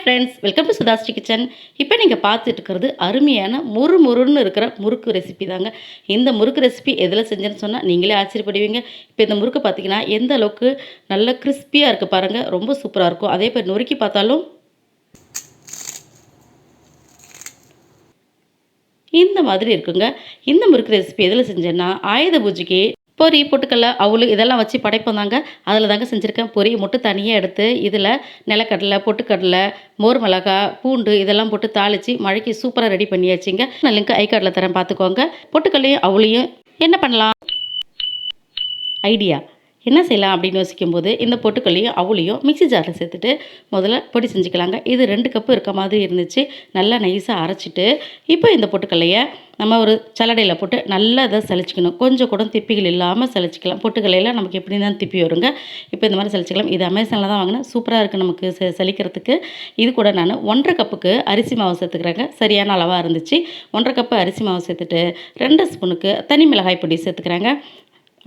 Friends, welcome to Sudhasri kitchen. இப்போ நீங்கள் பார்த்துட்டு இருக்கிறது அருமையான முறுன்னு இருக்கிற முறுக்கு ரெசிபி தாங்க. இந்த முறுக்கு ரெசிபி எதில் செஞ்சேன்னு சொன்னால் நீங்களே ஆச்சரியப்படுவீங்க. இப்போ இந்த முறுக்கு பார்த்தீங்கன்னா எந்த அளவுக்கு நல்ல கிறிஸ்பியாக இருக்குது பாருங்கள், ரொம்ப சூப்பராக இருக்கும். அதே மாதிரி நொறுக்கி பார்த்தாலும் இந்த மாதிரி இருக்குங்க. இந்த முறுக்கு ரெசிபி எதில் செஞ்சேன்னா ஆயுத பூஜைக்கு பொரி, பொட்டுக்கடலை, அவுள் இதெல்லாம் வச்சு படைப்போம் தாங்க. அதில் தாங்க செஞ்சுருக்கேன். பொரியை மட்டும் தனியாக எடுத்து இதில் நிலக்கடலை, பொட்டுக்கடலை, மோர் மிளகாய், பூண்டு இதெல்லாம் போட்டு தாளித்து மழைக்கு சூப்பராக ரெடி பண்ணியாச்சுங்க. நான் லிங்க் ஐ கார்டில் தரேன், பார்த்துக்கோங்க. பொட்டுக்கடலையும் அவுளையும் என்ன பண்ணலாம் ஐடியா என்ன செய்யலாம் அப்படின்னு யோசிக்கும்போது இந்த பொட்டுக்கல்லையும் அவுளையும் மிக்ஸி ஜாரில் சேர்த்துட்டு முதல்ல பொடி செஞ்சுக்கலாங்க. இது 2 கப்பு இருக்க மாதிரி இருந்துச்சு. நல்லா நைஸாக அரைச்சிட்டு இப்போ இந்த பொட்டுக்கல்லையை நம்ம ஒரு சல்லடையில் போட்டு நல்லா இதை சலிச்சிக்கணும். கொஞ்சம் கூட திப்பிகள் இல்லாமல் சலிச்சிக்கலாம். பொட்டுக்கல்லையில் நமக்கு எப்படி தான் திப்பி வருங்க. இப்போ இந்த மாதிரி சலிச்சிக்கலாம். இது அமேசானில் தான் வாங்கினேன். சூப்பராக இருக்குது நமக்கு சலிக்கிறதுக்கு. இது கூட நான் 1½ கப்புக்கு அரிசி மாவு சேர்த்துக்கிறேங்க. சரியான அளவாக இருந்துச்சு. 1½ கப்பு அரிசி மாவு சேர்த்துட்டு 2 ஸ்பூனுக்கு தனி மிளகாய் பொடி சேர்த்துக்கிறேங்க.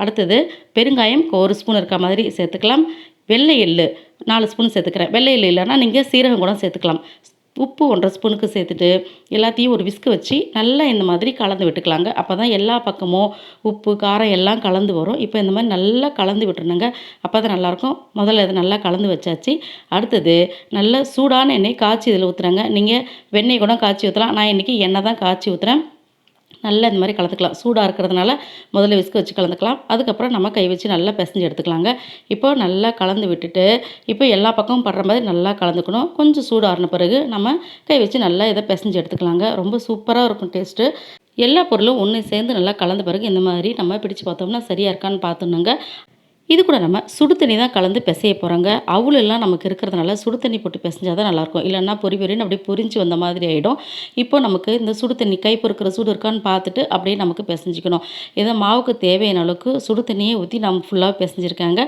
அடுத்தது பெருங்காயம் 1 ஸ்பூன் இருக்க மாதிரி சேர்த்துக்கலாம். வெள்ளை எள்ளு 4 ஸ்பூன் சேர்த்துக்கிறேன். வெள்ளை எள்ளு இல்லைன்னா நீங்கள் சீரகம் கூட சேர்த்துக்கலாம். உப்பு 1½ ஸ்பூனுக்கு சேர்த்துட்டு எல்லாத்தையும் ஒரு விஸ்கு வச்சு நல்லா இந்த மாதிரி கலந்து விட்டுக்கலாங்க. அப்போ தான் எல்லா பக்கமும் உப்பு காரம் எல்லாம் கலந்து வரும். இப்போ இந்த மாதிரி நல்லா கலந்து விட்டுருணுங்க. அப்போ தான் நல்லாயிருக்கும். முதல்ல இதை நல்லா கலந்து வச்சாச்சு. அடுத்தது நல்ல சூடான எண்ணெய் காய்ச்சி இதில் ஊற்றுறாங்க. நீங்கள் வெண்ணெய் கூட காய்ச்சி ஊற்றலாம். நான் இன்றைக்கி எண்ணெய் தான் காய்ச்சி ஊற்றுறேன். நல்லா இந்த மாதிரி கலந்துக்கலாம். சூடாக இருக்கிறதுனால முதல்ல விஸ்கு வச்சு கலந்துக்கலாம். அதுக்கப்புறம் நம்ம கை வச்சு நல்லா பிசைஞ்சு எடுத்துக்கலாங்க. இப்போ நல்லா கலந்து விட்டுட்டு இப்போ எல்லா பக்கமும் படுற மாதிரி நல்லா கலந்துக்கணும். கொஞ்சம் சூடாறின பிறகு நம்ம கை வச்சு நல்லா இதை பிசைஞ்சு எடுத்துக்கலாங்க. ரொம்ப சூப்பராக இருக்கும் டேஸ்ட்டு. எல்லா பொருளும் ஒன்று சேர்ந்து நல்லா கலந்த பிறகு இந்த மாதிரி நம்ம பிடிச்சு பார்த்தோம்னா சரியாக இருக்கான்னு பார்த்துணுங்க. இது கூட நம்ம சுடு தண்ணி தான் கலந்து பிசைய போகிறோங்க. அவுள் எல்லாம் நமக்கு இருக்கிறதுனால சுடு தண்ணி போட்டு பிசைஞ்சால் தான் நல்லாயிருக்கும். இல்லைன்னா பொரின்னு அப்படியே பொரிஞ்சு வந்த மாதிரி ஆகிடும். இப்போ நமக்கு இந்த சுடு தண்ணி கை பொறுக்கிற சூடு இருக்கான்னு பார்த்துட்டு அப்படியே நமக்கு பிசைஞ்சிக்கணும். இதை மாவுக்கு தேவையான அளவுக்கு சுடு தண்ணியை ஊற்றி நம்ம ஃபுல்லாக பிசைஞ்சிருக்காங்க.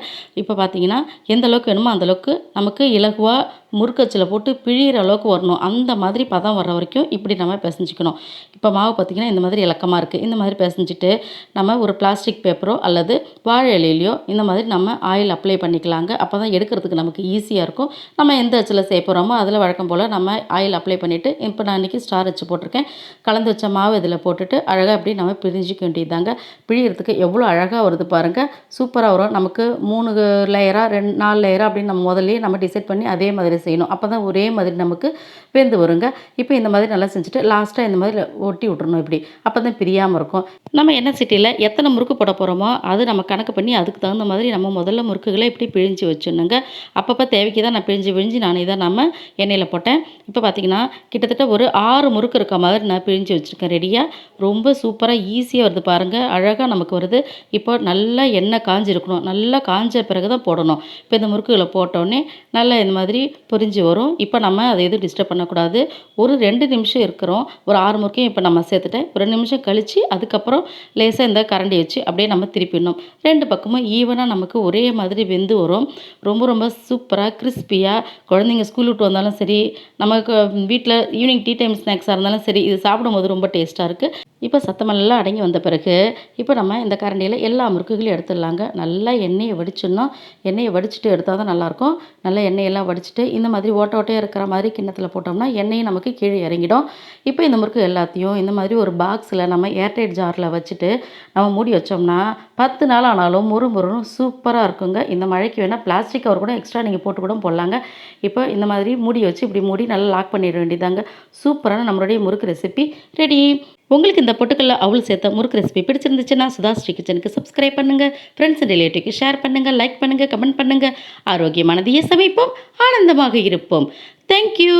இப்போ பார்த்தீங்கன்னா எந்த அளவுக்கு வேணுமோ அந்தளவுக்கு நமக்கு இலகுவாக முறுக்கச்சில் போட்டு பிழிகிற அளவுக்கு வரணும். அந்த மாதிரி பதம் வர வரைக்கும் இப்படி நம்ம பிசைஞ்சிக்கணும். இப்போ மாவு பார்த்திங்கன்னா இந்த மாதிரி இலக்கமாக இருக்குது. இந்த மாதிரி பிசைஞ்சிட்டு நம்ம ஒரு பிளாஸ்டிக் பேப்பரோ அல்லது வாழை இலையிலையோ இந்த மாதிரி நம்ம ஆயில் அப்ளை பண்ணிக்கலாங்க. அப்போ தான் எடுக்கிறதுக்கு நமக்கு ஈஸியாக இருக்கும். நம்ம எந்த அச்சில் செய்ய போகிறோமோ அதில் வழக்கம் போல் நம்ம ஆயில் அப்ளை பண்ணிவிட்டு இப்போ நான் இன்றைக்கி ஸ்டார் அச்சு போட்டிருக்கேன். கலந்து வச்ச மாவு இதில் போட்டுட்டு அழகாக அப்படி நம்ம பிழிஞ்சிக்க வேண்டியதாங்க. பிழிகிறதுக்கு எவ்வளோ அழகாக வருது பாருங்கள். சூப்பராக வரும். நமக்கு 3 லேயராக 4 லேயராக அப்படின்னு நம்ம முதல்லையே நம்ம டிசைட் பண்ணி அதே மாதிரி செய்யணும். அப்போ தான் ஒரே மாதிரி நமக்கு வெந்து வருங்க. இப்போ இந்த மாதிரி நல்லா செஞ்சுட்டு லாஸ்ட்டாக இந்த மாதிரி ஒட்டி விட்றணும். இப்படி அப்போ தான் பிரியாமல் இருக்கும். நம்ம எண்ணெய் சட்டியில் எத்தனை முறுக்கு போட போகிறோமோ அது நம்ம கணக்கு பண்ணி அதுக்கு தகுந்த மாதிரி நம்ம முதல்ல முறுக்குகளை இப்படி பிழிஞ்சு வச்சுணுங்க. அப்பப்போ தேவைக்கு தான் நான் பிழிஞ்சு நான் இதை நம்ம எண்ணெயில் போட்டேன். இப்போ பார்த்திங்கன்னா கிட்டத்தட்ட ஒரு 6 முறுக்கு இருக்க மாதிரி நான் பிழிஞ்சு வச்சுருக்கேன் ரெடியாக. ரொம்ப சூப்பராக ஈஸியாக வருது பாருங்கள். அழகாக நமக்கு வருது. இப்போ நல்லா எண்ணெய் காஞ்சிருக்கணும். நல்லா காஞ்ச பிறகு தான் போடணும். இப்போ இந்த முறுக்குகளை போட்டோடனே நல்லா இந்த மாதிரி பொரிஞ்சு வரும். இப்போ நம்ம அதை எதுவும் டிஸ்டர்ப் பண்ணக்கூடாது. ஒரு 2 நிமிஷம் இருக்கிறோம். ஒரு 6 முறுக்கையும் இப்போ நம்ம சேர்த்துட்டேன். ஒரு 2 நிமிஷம் கழித்து அதுக்கப்புறம் லேசாக இந்த கரண்டி வச்சு அப்படியே நம்ம திருப்பிடணும். 2 பக்கமும் ஈவனாக நமக்கு ஒரே மாதிரி வெந்து வரும். ரொம்ப ரொம்ப சூப்பராக கிறிஸ்பியாக குழந்தைங்க ஸ்கூல் விட்டு வந்தாலும் சரி, நமக்கு வீட்டில் ஈவினிங் டீ டைம் ஸ்நாக்ஸாக இருந்தாலும் சரி, இது சாப்பிடும்போது ரொம்ப டேஸ்ட்டாக இருக்குது. இப்போ சத்தமெல்லாம் அடங்கி வந்த பிறகு இப்போ நம்ம இந்த கரண்டியில் எல்லா முறுக்குகளையும் எடுத்துடலாங்க. நல்லா எண்ணெயை வடிச்சிடணும். எண்ணெயை வடிச்சிட்டு எடுத்தால் தான் நல்லாயிருக்கும். நல்லா எண்ணெயெல்லாம் வடிச்சிட்டு இந்த மாதிரி ஓட்டையாக இருக்கிற மாதிரி கிண்ணத்தில் போட்டோம்னா எண்ணெயும் நமக்கு கீழே இறங்கிடும். இப்போ இந்த முறுக்கு எல்லாத்தையும் இந்த மாதிரி ஒரு பாக்ஸில் நம்ம ஏர்டைட் ஜாரில் வச்சுட்டு நம்ம மூடி வச்சோம்னா 10 நாள் ஆனாலும் முறுன்னு சூப்பராக இருக்குங்க. இந்த மழைக்கு வேணால் பிளாஸ்டிக் கவர் கூட எக்ஸ்ட்ரா நீங்கள் போட்டு கூட போடலாங்க. இப்போ இந்த மாதிரி மூடி வச்சு இப்படி மூடி நல்லா லாக் பண்ணிட வேண்டியதாங்க. சூப்பரான நம்மளுடைய முறுக்கு ரெசிபி ரெடி. உங்களுக்கு இந்த பொட்டுக்கல்ல அவுள் சேர்த்த முறுக்கு ரெசிபி பிடிச்சிருந்துச்சுன்னா சுதாஸ்ரீ கிச்சனுக்கு சப்ஸ்கிரைப் பண்ணுங்கள். ஃப்ரெண்ட்ஸ் அண்ட் ரிலேட்டிவ்க்கு ஷேர் பண்ணுங்கள், லைக் பண்ணுங்கள், கமெண்ட் பண்ணுங்கள். ஆரோக்கியமானதையே சமைப்போம், ஆனந்தமாக இருப்போம். தேங்க்யூ.